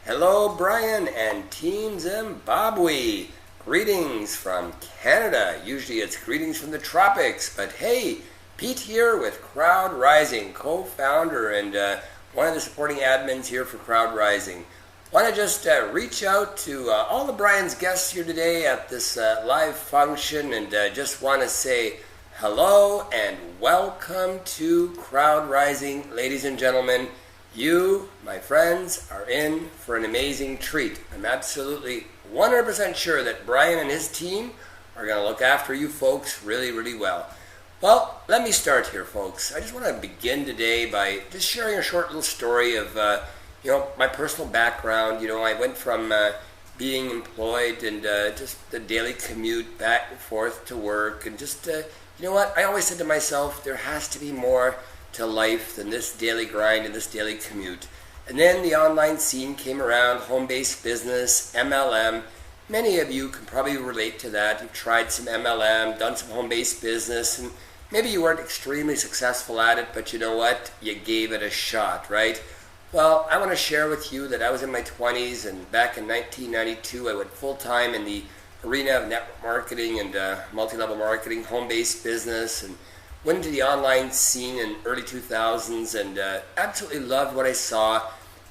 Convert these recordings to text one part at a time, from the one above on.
Hello, Brian and Team Zimbabwe. Greetings from Canada. Usually it's greetings from the tropics, but hey, Pete here with Crowdrising, co-founder and one of the supporting admins here for Crowdrising. Want to just reach out to all of Brian's guests here today at this live function and just want to say hello and welcome to Crowdrising, ladies and gentlemen. You, my friends, are in for an amazing treat. I'm absolutely 100% sure that Brian and his team are going to look after you folks really, really well. Well, let me start here, folks. I just want to begin today by just sharing a short little story of, my personal background. I went from being employed and just the daily commute back and forth to work and just, I always said to myself, there has to be more to life than this daily grind and this daily commute. And then the online scene came around, home-based business, MLM. Many of you can probably relate to that. You've tried some MLM, done some home-based business, and maybe you weren't extremely successful at it, but you know what? You gave it a shot, right? Well, I want to share with you that I was in my 20s, and back in 1992, I went full-time in the arena of network marketing and multi-level marketing, home-based business, and went into the online scene in early 2000s and absolutely loved what I saw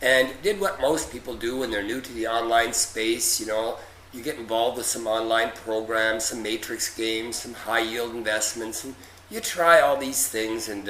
and did what most people do when they're new to the online space. You get involved with some online programs, some matrix games, some high-yield investments, and you try all these things and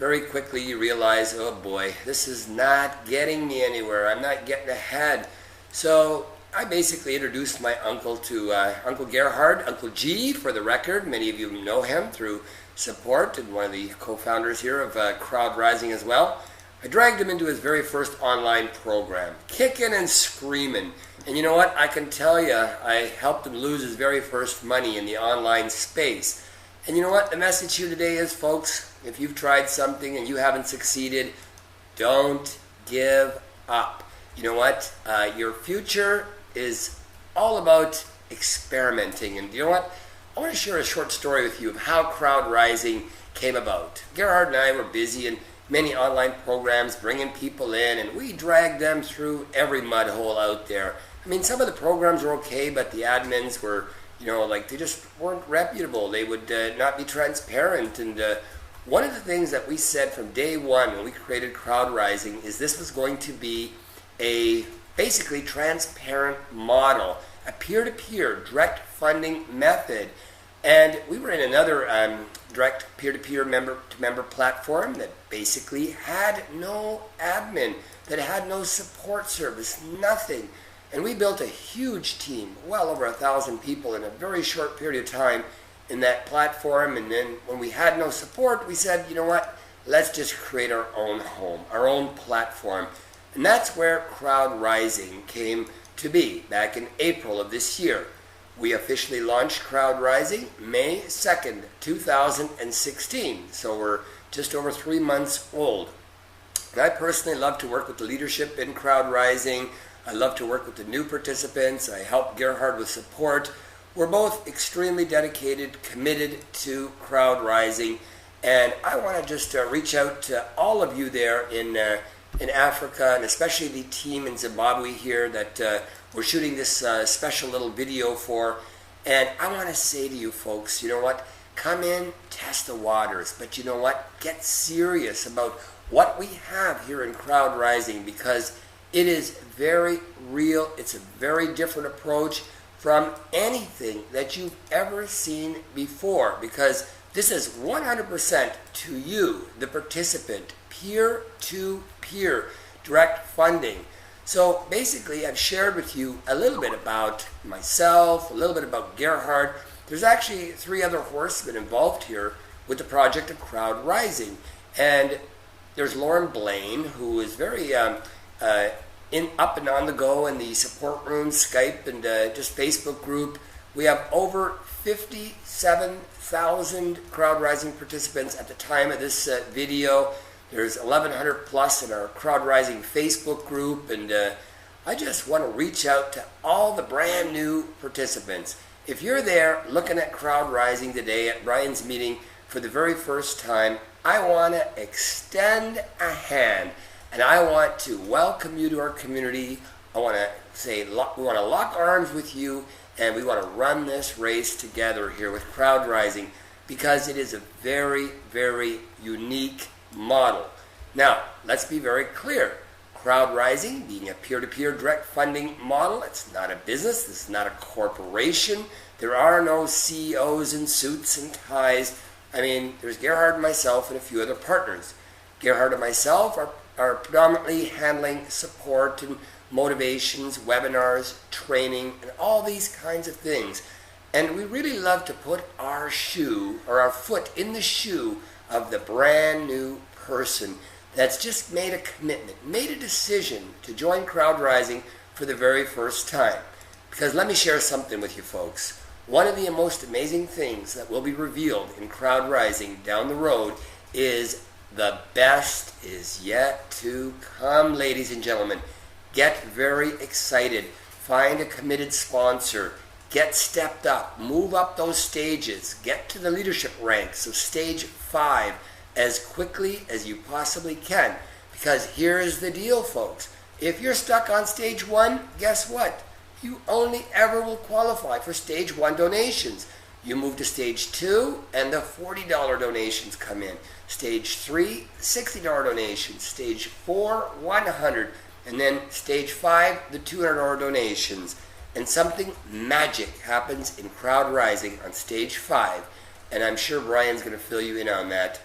very quickly you realize, oh boy, this is not getting me anywhere. I'm not getting ahead. So I basically introduced my uncle to Uncle Gerhard, Uncle G for the record. Many of you know him through Support and one of the co-founders here of Crowdrising as well. I dragged him into his very first online program, kicking and screaming. And you know what? I can tell you, I helped him lose his very first money in the online space. And you know what? The message here today is, folks, if you've tried something and you haven't succeeded, don't give up. You know what? Your future is all about experimenting. And you know what? I want to share a short story with you of how Crowdrising came about. Gerhard and I were busy in many online programs, bringing people in, and we dragged them through every mud hole out there. I mean, some of the programs were okay, but the admins were, they just weren't reputable. They would not be transparent. And one of the things that we said from day one when we created Crowdrising is this was going to be a basically transparent model, a peer-to-peer direct funding method. And we were in another direct peer-to-peer member-to-member platform that basically had no admin, that had no support service, nothing. And we built a huge team, well over 1,000 people in a very short period of time in that platform. And then when we had no support, we said, you know what, let's just create our own home, our own platform. And that's where Crowdrising came to be back in April of this year. We officially launched Crowdrising May 2nd, 2016. So we're just over 3 months old. And I personally love to work with the leadership in Crowdrising. I love to work with the new participants. I help Gerhard with support. We're both extremely dedicated, committed to Crowdrising. And I want to just reach out to all of you there in Africa, and especially the team in Zimbabwe here that we're shooting this special little video for. And I want to say to you folks, you know what? Come in, test the waters, but you know what? Get serious about what we have here in Crowdrising, because it is very real. It's a very different approach from anything that you've ever seen before, because this is 100% to you, the participant, peer-to-peer direct funding. So basically, I've shared with you a little bit about myself, a little bit about Gerhard. There's actually 3 other horsemen involved here with the project of Crowdrising. And there's Lauren Blaine, who is very up and on the go in the support room, Skype, and just Facebook group. We have over 57,000 Crowdrising participants at the time of this video. There's 1,100 plus in our Crowdrising Facebook group, and I just want to reach out to all the brand new participants. If you're there looking at Crowdrising today at Brian's meeting for the very first time, I want to extend a hand and I want to welcome you to our community I want to say we want to lock arms with you, and we want to run this race together here with Crowdrising, because it is a very, very unique model. Now, let's be very clear. Crowdrising being a peer-to-peer direct funding model, it's not a business, this is not a corporation. There are no CEOs in suits and ties. I mean, there's Gerhard and myself and a few other partners. Gerhard and myself are predominantly handling support and motivations, webinars, training, and all these kinds of things. And we really love to put our shoe, or our foot in the shoe of the brand new person that's just made a commitment, made a decision to join Crowdrising for the very first time. Because let me share something with you folks. One of the most amazing things that will be revealed in Crowdrising down the road is the best is yet to come, ladies and gentlemen. Get very excited. Find a committed sponsor. Get stepped up. Move up those stages. Get to the leadership ranks of stage 5 as quickly as you possibly can. Because here's the deal, folks. If you're stuck on stage 1, guess what? You only ever will qualify for stage 1 donations. You move to stage 2 and the $40 donations come in. Stage 3, $60 donations. Stage 4, $100. And then stage 5, the $200 donations. And something magic happens in Crowdrising on stage 5. And I'm sure Brian's going to fill you in on that.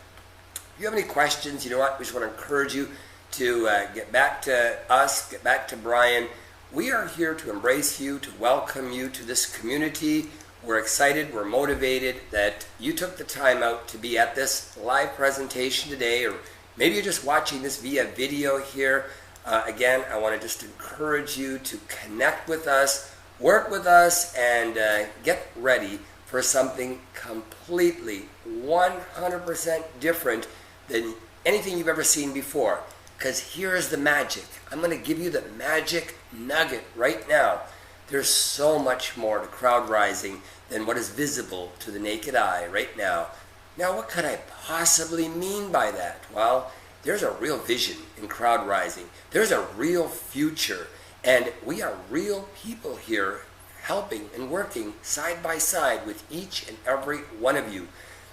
If you have any questions, you know what? We just want to encourage you to get back to us, get back to Brian. We are here to embrace you, to welcome you to this community. We're excited, we're motivated that you took the time out to be at this live presentation today, or maybe you're just watching this via video here. Again, I want to just encourage you to connect with us, work with us, and get ready for something completely 100% different than anything you've ever seen before. Because here's the magic. I'm going to give you the magic nugget right now. There's so much more to Crowdrising than what is visible to the naked eye right now. Now, what could I possibly mean by that? Well, there's a real vision in Crowdrising. There's a real future. And we are real people here helping and working side by side with each and every one of you.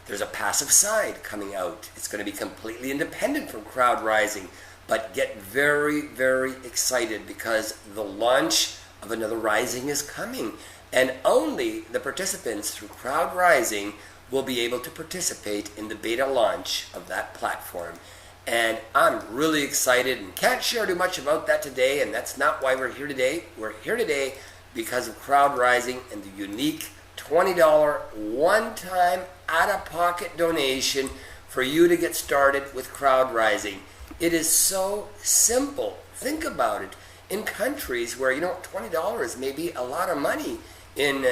There's a passive side coming out. It's going to be completely independent from Crowdrising. But get very, very excited because the launch of another Rising is coming. And only the participants through Crowdrising will be able to participate in the beta launch of that platform. And I'm really excited and can't share too much about that today, and that's not why we're here today. We're here today because of Crowdrising and the unique $20 one-time out-of-pocket donation for you to get started with Crowdrising. It is so simple. Think about it. In countries where, $20 may be a lot of money in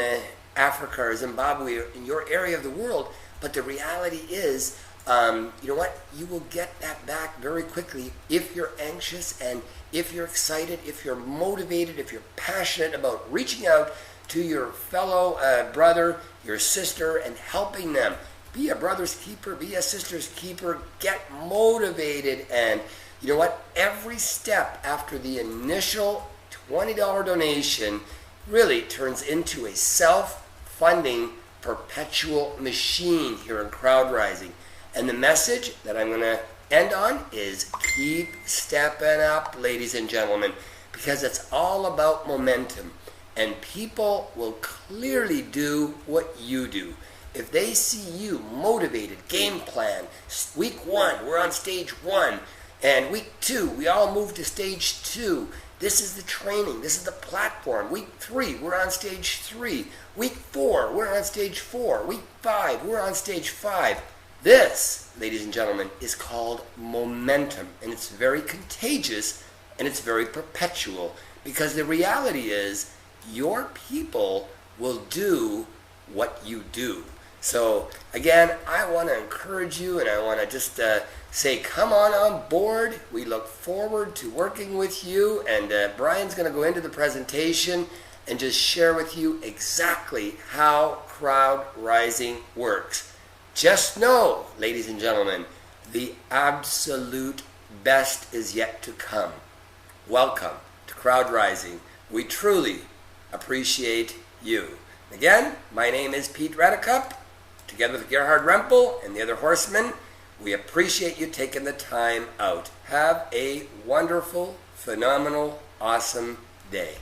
Africa or Zimbabwe or in your area of the world, but the reality is, you will get that back very quickly if you're anxious and if you're excited, if you're motivated, if you're passionate about reaching out to your fellow brother, your sister, and helping them. Be a brother's keeper, be a sister's keeper, get motivated, and you know what? Every step after the initial $20 donation really turns into a self-funding perpetual machine here in Crowdrising. And the message that I'm going to end on is keep stepping up, ladies and gentlemen, because it's all about momentum. And people will clearly do what you do. If they see you motivated, game plan, week 1, we're on stage 1, and week 2, we all move to stage 2. This is the training, this is the platform. Week 3, we're on stage 3. Week 4, we're on stage 4. Week 5, we're on stage 5. This, ladies and gentlemen, is called momentum, and it's very contagious, and it's very perpetual, because the reality is your people will do what you do. So again, I want to encourage you, and I want to just say come on board. We look forward to working with you, and Brian's going to go into the presentation and just share with you exactly how Crowdrising works. Just know, ladies and gentlemen, the absolute best is yet to come. Welcome to to Crowdrising. We truly appreciate you. Again, my name is Pete Radikup. Together with Gerhard Rempel and the other horsemen, we appreciate you taking the time out. Have a wonderful, phenomenal, awesome day.